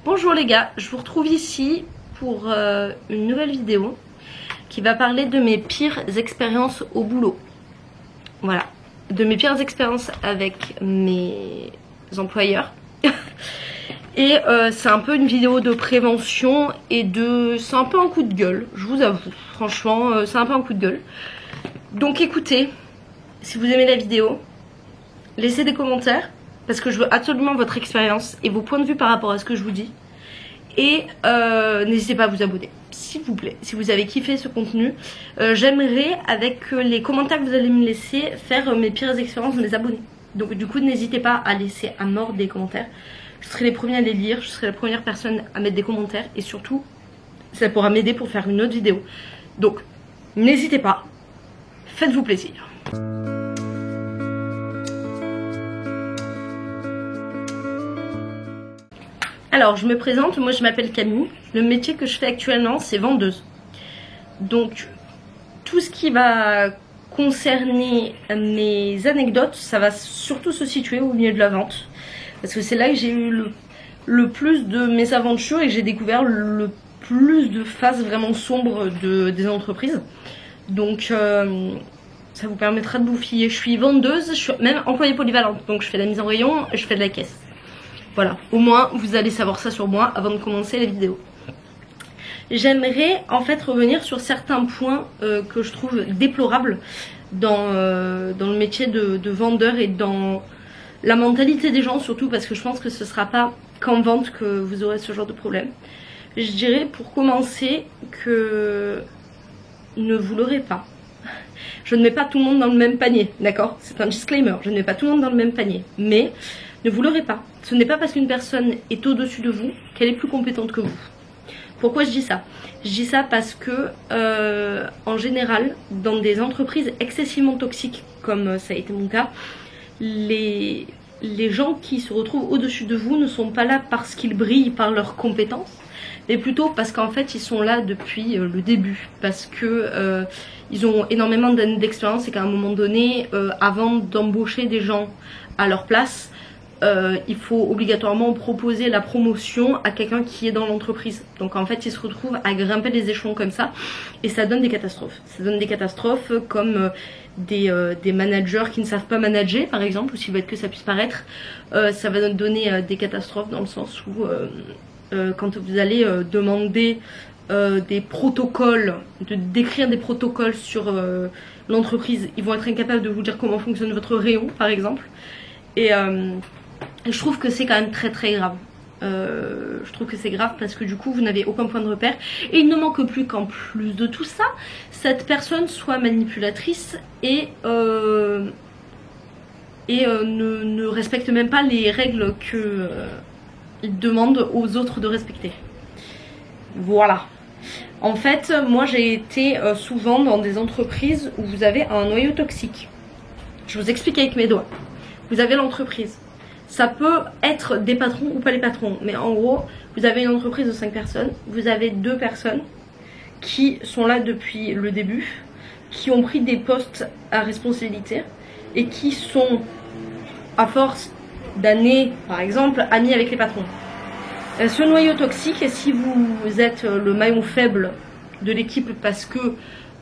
Bonjour les gars, je vous retrouve ici pour une nouvelle vidéo qui va parler de mes pires expériences au boulot. Voilà, de mes pires expériences avec mes employeurs. Et c'est un peu une vidéo de prévention et de... c'est un peu un coup de gueule, je vous avoue. Franchement, c'est un peu un coup de gueule. Donc écoutez, si vous aimez la vidéo, laissez des commentaires. Parce que je veux absolument votre expérience et vos points de vue par rapport à ce que je vous dis. Et n'hésitez pas à vous abonner, s'il vous plaît. Si vous avez kiffé ce contenu, j'aimerais, avec les commentaires que vous allez me laisser, faire mes pires expériences de mes abonnés. Donc du coup, n'hésitez pas à laisser à mort des commentaires. Je serai les premiers à les lire, je serai la première personne à mettre des commentaires. Et surtout, ça pourra m'aider pour faire une autre vidéo. Donc, n'hésitez pas, faites-vous plaisir. Alors je me présente, moi je m'appelle Camille. Le métier que je fais actuellement c'est vendeuse. Donc tout ce qui va concerner mes anecdotes, ça va surtout se situer au milieu de la vente. Parce que c'est là que j'ai eu le plus de mésaventures et que j'ai découvert le plus de phases vraiment sombres des entreprises. Donc ça vous permettra de vous fier. Je suis vendeuse, je suis même employée polyvalente. Donc je fais de la mise en rayon et je fais de la caisse. Voilà, au moins vous allez savoir ça sur moi avant de commencer la vidéo. J'aimerais en fait revenir sur certains points que je trouve déplorables dans le métier de vendeur et dans la mentalité des gens, surtout parce que je pense que ce ne sera pas qu'en vente que vous aurez ce genre de problème. Je dirais pour commencer que ne vous leurrez pas. Je ne mets pas tout le monde dans le même panier, d'accord? C'est un disclaimer, je ne mets pas tout le monde dans le même panier. Mais ne vous leurrez pas. Ce n'est pas parce qu'une personne est au-dessus de vous qu'elle est plus compétente que vous. Pourquoi je dis ça? Je dis ça parce que, en général, dans des entreprises excessivement toxiques, comme ça a été mon cas, les gens qui se retrouvent au-dessus de vous ne sont pas là parce qu'ils brillent par leurs compétences, mais plutôt parce qu'en fait ils sont là depuis le début, parce que ils ont énormément d'années d'expérience et qu'à un moment donné, avant d'embaucher des gens à leur place, il faut obligatoirement proposer la promotion à quelqu'un qui est dans l'entreprise. Donc en fait ils se retrouvent à grimper les échelons comme ça et ça donne des catastrophes. Ça donne des catastrophes comme des managers qui ne savent pas manager par exemple, aussi bête que ça puisse paraître. Ça va donner des catastrophes dans le sens où quand vous allez demander des protocoles, d'écrire des protocoles sur l'entreprise, ils vont être incapables de vous dire comment fonctionne votre rayon par exemple. Et je trouve que c'est quand même très très grave. Je trouve que c'est grave parce que du coup vous n'avez aucun point de repère. Et il ne manque plus qu'en plus de tout ça, cette personne soit manipulatrice et ne respecte même pas les règles qu'il demande aux autres de respecter. Voilà. En fait, moi j'ai été souvent dans des entreprises où vous avez un noyau toxique. Je vous explique avec mes doigts. Vous avez l'entreprise. Ça peut être des patrons ou pas les patrons. Mais en gros, vous avez une entreprise de 5 personnes. Vous avez 2 personnes qui sont là depuis le début, qui ont pris des postes à responsabilité et qui sont, à force d'années, par exemple, amis avec les patrons. Ce noyau toxique, si vous êtes le maillon faible de l'équipe parce que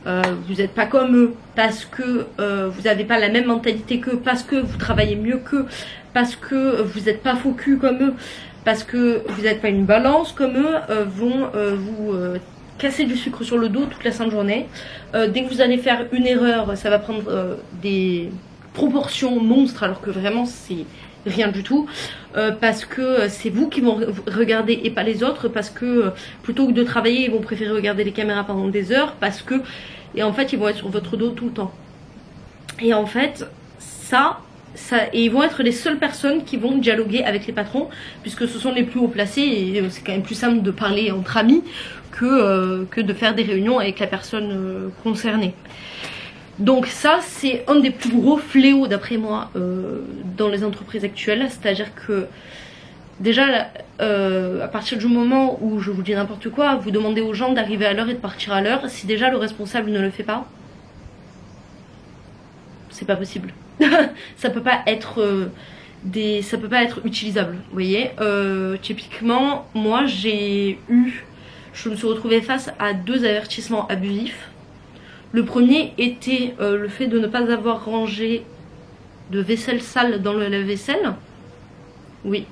vous n'êtes pas comme eux, parce que vous n'avez pas la même mentalité qu'eux, parce que vous travaillez mieux qu'eux, parce que vous n'êtes pas faux cul comme eux, parce que vous n'êtes pas une balance comme eux, vont vous casser du sucre sur le dos toute la sainte journée. Dès que vous allez faire une erreur, ça va prendre des proportions monstres alors que vraiment c'est rien du tout, parce que c'est vous qui vont regarder et pas les autres, parce que plutôt que de travailler ils vont préférer regarder les caméras pendant des heures, parce que, et en fait ils vont être sur votre dos tout le temps. Et en fait et ils vont être les seules personnes qui vont dialoguer avec les patrons, puisque ce sont les plus haut placés et c'est quand même plus simple de parler entre amis que de faire des réunions avec la personne concernée. Donc ça c'est un des plus gros fléaux d'après moi dans les entreprises actuelles, c'est-à-dire que déjà à partir du moment où, je vous dis n'importe quoi, vous demandez aux gens d'arriver à l'heure et de partir à l'heure, si déjà le responsable ne le fait pas, c'est pas possible. Ça peut pas être ça peut pas être utilisable, vous voyez. Typiquement, moi je me suis retrouvée face à 2 avertissements abusifs. Le premier était le fait de ne pas avoir rangé de vaisselle sale dans le lave-vaisselle. Oui,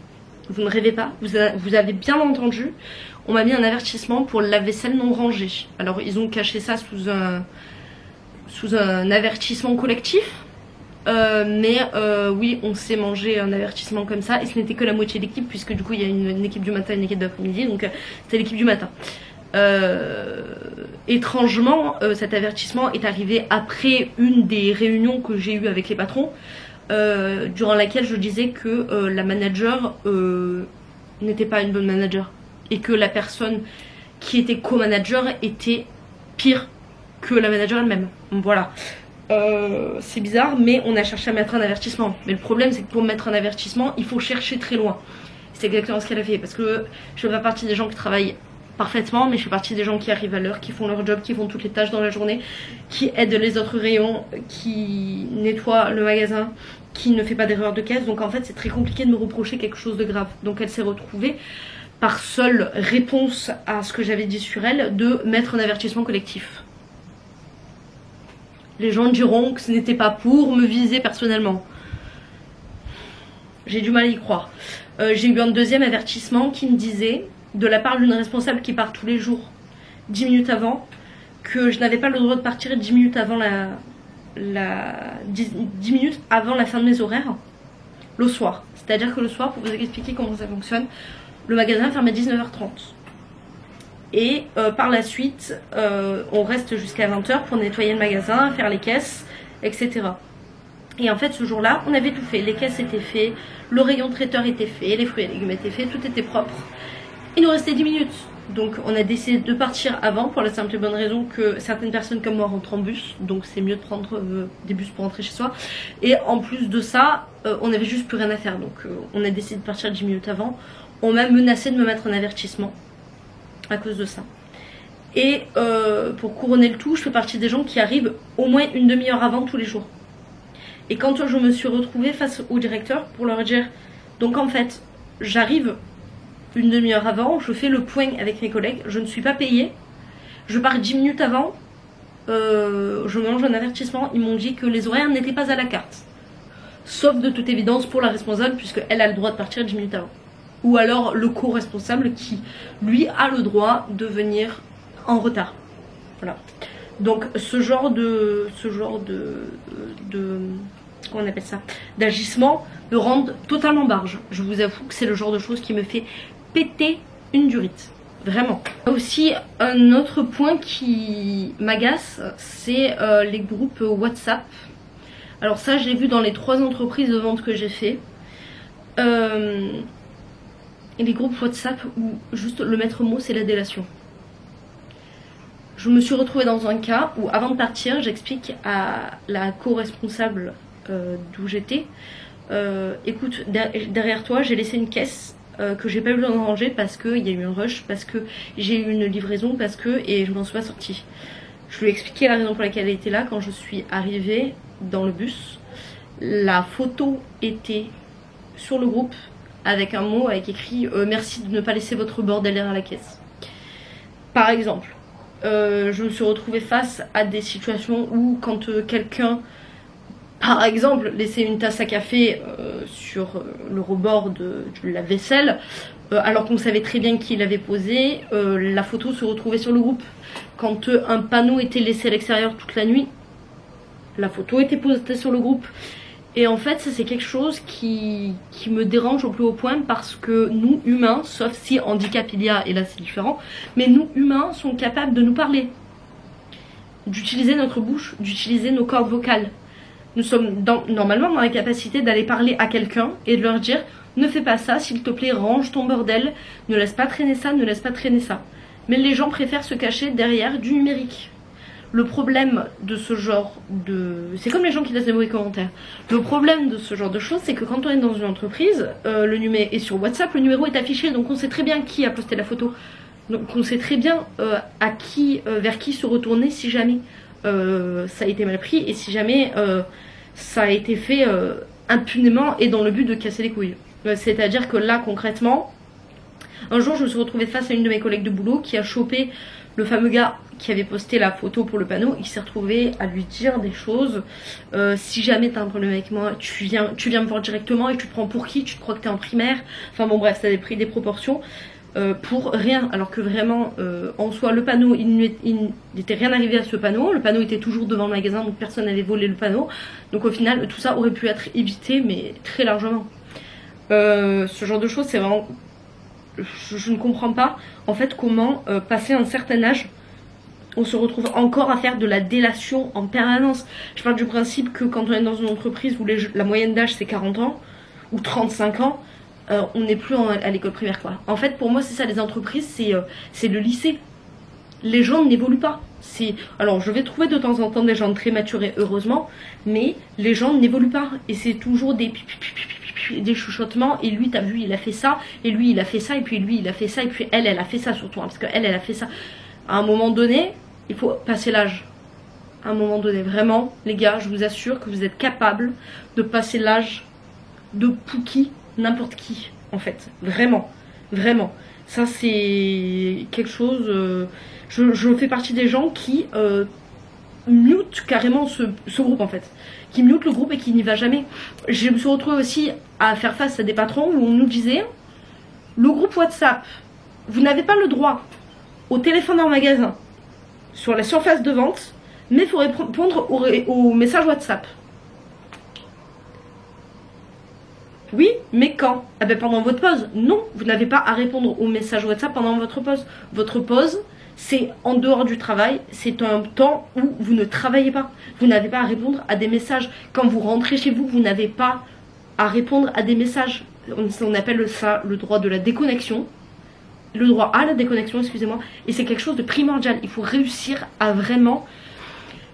vous ne rêvez pas, vous avez bien entendu. On m'a mis un avertissement pour le lave-vaisselle non rangé. Alors ils ont caché ça sous un avertissement collectif. Oui, on s'est mangé un avertissement comme ça. Et ce n'était que la moitié de l'équipe, puisque du coup il y a une équipe du matin et une équipe d'après-midi. Donc c'était l'équipe du matin. Étrangement, cet avertissement est arrivé après une des réunions que j'ai eues avec les patrons, durant laquelle je disais que la manager n'était pas une bonne manager et que la personne qui était co-manager était pire que la manager elle-même. Voilà. C'est bizarre, mais on a cherché à mettre un avertissement. Mais le problème, c'est que pour mettre un avertissement, il faut chercher très loin. C'est exactement ce qu'elle a fait, parce que je fais pas partie des gens qui travaillent parfaitement, mais je fais partie des gens qui arrivent à l'heure, qui font leur job, qui font toutes les tâches dans la journée, qui aident les autres rayons, qui nettoient le magasin, qui ne fait pas d'erreur de caisse. Donc en fait c'est très compliqué de me reprocher quelque chose de grave. Donc elle s'est retrouvée par seule réponse à ce que j'avais dit sur elle de mettre un avertissement collectif. Les gens diront que ce n'était pas pour me viser personnellement. J'ai du mal à y croire. J'ai eu un deuxième avertissement qui me disait, de la part d'une responsable qui part tous les jours 10 minutes avant, que je n'avais pas le droit de partir 10 minutes avant 10 minutes avant la fin de mes horaires le soir. C'est-à-dire que le soir, pour vous expliquer comment ça fonctionne, le magasin ferme à 19h30 et par la suite on reste jusqu'à 20h pour nettoyer le magasin, faire les caisses, etc. Et en fait ce jour-là on avait tout fait, les caisses étaient faites, le rayon traiteur était fait, les fruits et légumes étaient faits, tout était propre. Il nous restait 10 minutes, donc on a décidé de partir avant pour la simple et bonne raison que certaines personnes comme moi rentrent en bus, donc c'est mieux de prendre des bus pour rentrer chez soi. Et en plus de ça, on avait juste plus rien à faire, donc on a décidé de partir 10 minutes avant. On m'a menacé de me mettre un avertissement à cause de ça. Et pour couronner le tout, je fais partie des gens qui arrivent au moins une demi-heure avant tous les jours. Et quand je me suis retrouvée face au directeur pour leur dire, donc en fait, j'arrive une demi-heure avant, je fais le point avec mes collègues, je ne suis pas payée, je pars 10 minutes avant, je mange un avertissement, ils m'ont dit que les horaires n'étaient pas à la carte. Sauf de toute évidence pour la responsable, puisqu'elle a le droit de partir 10 minutes avant. Ou alors le co-responsable qui, lui, a le droit de venir en retard. Voilà. Donc ce genre de comment on appelle ça, d'agissement me rendent totalement barge. Je vous avoue que c'est le genre de choses qui me fait péter une durite. Vraiment. Aussi, un autre point qui m'agace, c'est les groupes WhatsApp. Alors ça, je l'ai vu dans les 3 entreprises de vente que j'ai fait. Les groupes WhatsApp où juste le maître mot, c'est la délation. Je me suis retrouvée dans un cas où avant de partir, j'explique à la co-responsable d'où j'étais, écoute, derrière toi, j'ai laissé une caisse que j'ai pas eu le temps de ranger parce qu'il y a eu un rush, parce que j'ai eu une livraison, et je m'en suis pas sortie. Je lui ai expliqué la raison pour laquelle elle était là. Quand je suis arrivée dans le bus, la photo était sur le groupe avec un mot avec écrit merci de ne pas laisser votre bordel derrière la caisse. Par exemple, je me suis retrouvée face à des situations où quand quelqu'un, par exemple, laissait une tasse à café sur le rebord de la vaisselle, alors qu'on savait très bien qui l'avait posé, la photo se retrouvait sur le groupe. Quand un panneau était laissé à l'extérieur toute la nuit, la photo était postée sur le groupe. Et en fait, ça c'est quelque chose qui me dérange au plus haut point, parce que nous humains, sauf si handicap il y a, et là c'est différent, mais nous humains sommes capables de nous parler, d'utiliser notre bouche, d'utiliser nos cordes vocales. Nous sommes normalement dans la capacité d'aller parler à quelqu'un et de leur dire ne fais pas ça, s'il te plaît, range ton bordel, ne laisse pas traîner ça, ne laisse pas traîner ça. Mais les gens préfèrent se cacher derrière du numérique. Le problème de ce genre de... C'est comme les gens qui laissent des mauvais commentaires. Le problème de ce genre de choses, c'est que quand on est dans une entreprise, le numéro est sur WhatsApp, le numéro est affiché, donc on sait très bien qui a posté la photo. Donc on sait très bien vers qui se retourner si jamais ça a été mal pris, et si jamais ça a été fait impunément et dans le but de casser les couilles. C'est-à-dire que là, concrètement, un jour, je me suis retrouvée face à une de mes collègues de boulot qui a chopé le fameux gars qui avait posté la photo pour le panneau. Il s'est retrouvé à lui dire des choses. Si jamais t'as un problème avec moi, tu viens me voir directement et tu te prends pour qui? Tu te crois que t'es en primaire? Enfin bon bref, ça avait pris des proportions pour rien. Alors que vraiment, en soi, le panneau, il n'était rien arrivé à ce panneau. Le panneau était toujours devant le magasin, donc personne n'avait volé le panneau. Donc au final, tout ça aurait pu être évité, mais très largement. Ce genre de choses, c'est vraiment... Je ne comprends pas en fait comment passer un certain âge on se retrouve encore à faire de la délation en permanence. Je parle du principe que quand on est dans une entreprise où la moyenne d'âge c'est 40 ans ou 35 ans, on n'est plus à l'école primaire quoi. En fait pour moi c'est ça, les entreprises c'est le lycée. Les gens n'évoluent pas. Alors je vais trouver de temps en temps des gens très maturés heureusement, mais les gens n'évoluent pas et c'est toujours des chuchotements. Et lui t'as vu il a fait ça, et lui il a fait ça, et puis lui il a fait ça, et puis elle a fait ça surtout hein, parce qu'elle a fait ça. À un moment donné il faut passer l'âge. À un moment donné vraiment les gars, je vous assure que vous êtes capables de passer l'âge de Pookie n'importe qui en fait, vraiment vraiment. Ça c'est quelque chose, je fais partie des gens qui mute carrément ce groupe en fait, qui mute le groupe et qui n'y va jamais. Je me suis retrouvée aussi à faire face à des patrons où on nous disait le groupe WhatsApp, vous n'avez pas le droit au téléphone en magasin sur la surface de vente, mais il faut répondre au message WhatsApp. Oui, mais quand? Ah ben pendant votre pause. Non, vous n'avez pas à répondre au message WhatsApp pendant votre pause. Votre pause, c'est en dehors du travail, c'est un temps où vous ne travaillez pas. Vous n'avez pas à répondre à des messages. Quand vous rentrez chez vous, vous n'avez pas à répondre à des messages. On appelle ça le droit de la déconnexion. Le droit à la déconnexion, excusez-moi. Et c'est quelque chose de primordial. Il faut réussir à vraiment...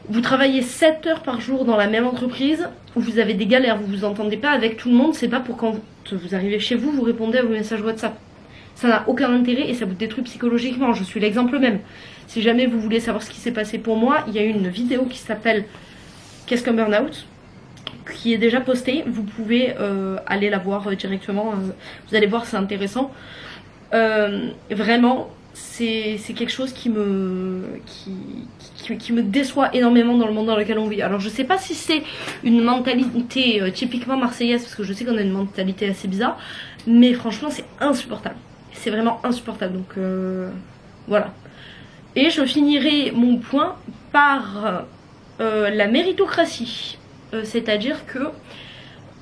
Vous travaillez 7 heures par jour dans la même entreprise, où vous avez des galères, vous vous entendez pas avec tout le monde, c'est pas pour quand vous arrivez chez vous, vous répondez à vos messages WhatsApp. Ça n'a aucun intérêt et ça vous détruit psychologiquement, je suis l'exemple même. Si jamais vous voulez savoir ce qui s'est passé pour moi, il y a une vidéo qui s'appelle Qu'est-ce qu'un burn-out, qui est déjà postée, vous pouvez aller la voir directement, vous allez voir c'est intéressant. Vraiment, c'est quelque chose qui me déçoit énormément dans le monde dans lequel on vit. Alors je sais pas si c'est une mentalité typiquement marseillaise, parce que je sais qu'on a une mentalité assez bizarre, mais franchement c'est insupportable. C'est vraiment insupportable, donc voilà. Et je finirai mon point par la méritocratie. C'est-à-dire que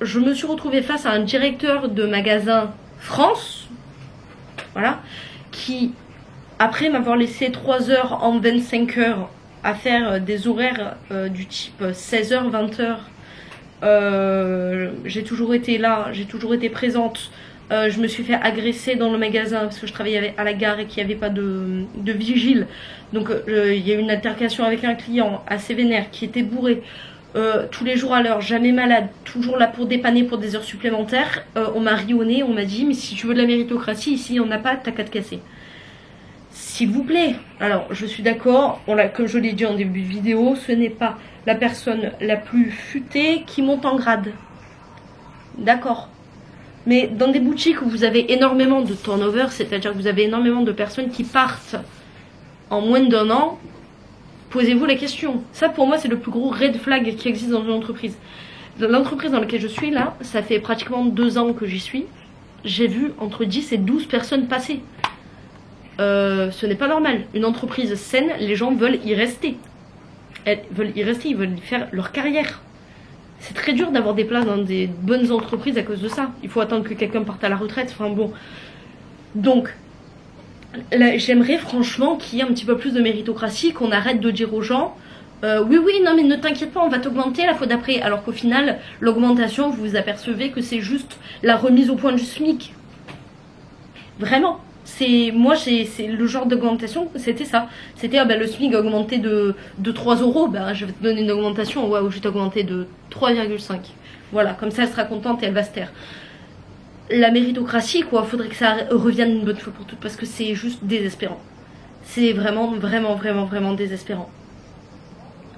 je me suis retrouvée face à un directeur de magasin France, voilà, qui, après m'avoir laissé 3 heures en 25 heures à faire des horaires du type 16h, 20h, j'ai toujours été là, j'ai toujours été présente. Je me suis fait agresser dans le magasin parce que je travaillais à la gare et qu'il n'y avait pas de vigile. Donc il y a eu une altercation avec un client assez vénère qui était bourré. Tous les jours à l'heure, jamais malade, toujours là pour dépanner pour des heures supplémentaires. On m'a ri au nez, on m'a dit mais si tu veux de la méritocratie, ici on n'a pas, t'as qu'à te casser. S'il vous plaît. Alors je suis d'accord, comme je l'ai dit en début de vidéo, ce n'est pas la personne la plus futée qui monte en grade. D'accord. Mais dans des boutiques où vous avez énormément de turnover, c'est-à-dire que vous avez énormément de personnes qui partent en moins d'1 an, posez-vous la question. Ça pour moi c'est le plus gros red flag qui existe dans une entreprise. Dans l'entreprise dans laquelle je suis là, ça fait pratiquement 2 ans que j'y suis. J'ai vu entre 10 et 12 personnes passer. Ce n'est pas normal. Une entreprise saine, les gens veulent y rester. Ils veulent y rester, ils veulent faire leur carrière. C'est très dur d'avoir des places dans des bonnes entreprises à cause de ça. Il faut attendre que quelqu'un parte à la retraite. Enfin bon. Donc, j'aimerais franchement qu'il y ait un petit peu plus de méritocratie, qu'on arrête de dire aux gens oui, non mais ne t'inquiète pas, on va t'augmenter la fois d'après. Alors qu'au final, l'augmentation, vous vous apercevez que c'est juste la remise au point du SMIC. Vraiment. C'est le genre d'augmentation, c'était ça. C'était le SMIC a augmenté de 3 euros, je vais te donner une augmentation, ouais, je vais t'augmenter de 3,5. Voilà, comme ça elle sera contente et elle va se taire. La méritocratie, quoi, faudrait que ça revienne une bonne fois pour toutes parce que c'est juste désespérant. C'est vraiment désespérant.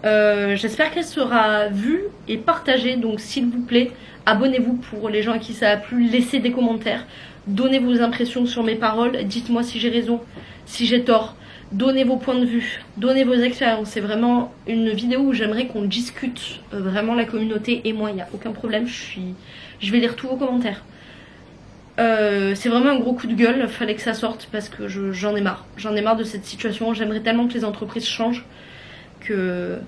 J'espère qu'elle sera vue et partagée, donc s'il vous plaît, abonnez-vous pour les gens à qui ça a plu, laissez des commentaires, donnez vos impressions sur mes paroles, dites-moi si j'ai raison, si j'ai tort, donnez vos points de vue, donnez vos expériences. C'est vraiment une vidéo où j'aimerais qu'on discute, vraiment la communauté et moi, il n'y a aucun problème, je vais lire tous vos commentaires. C'est vraiment un gros coup de gueule, fallait que ça sorte parce que j'en ai marre de cette situation. J'aimerais tellement que les entreprises changent que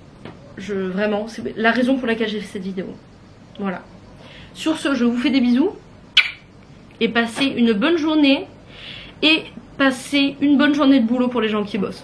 vraiment, c'est la raison pour laquelle j'ai fait cette vidéo. Voilà. Sur ce, je vous fais des bisous et passez une bonne journée et passez une bonne journée de boulot pour les gens qui bossent.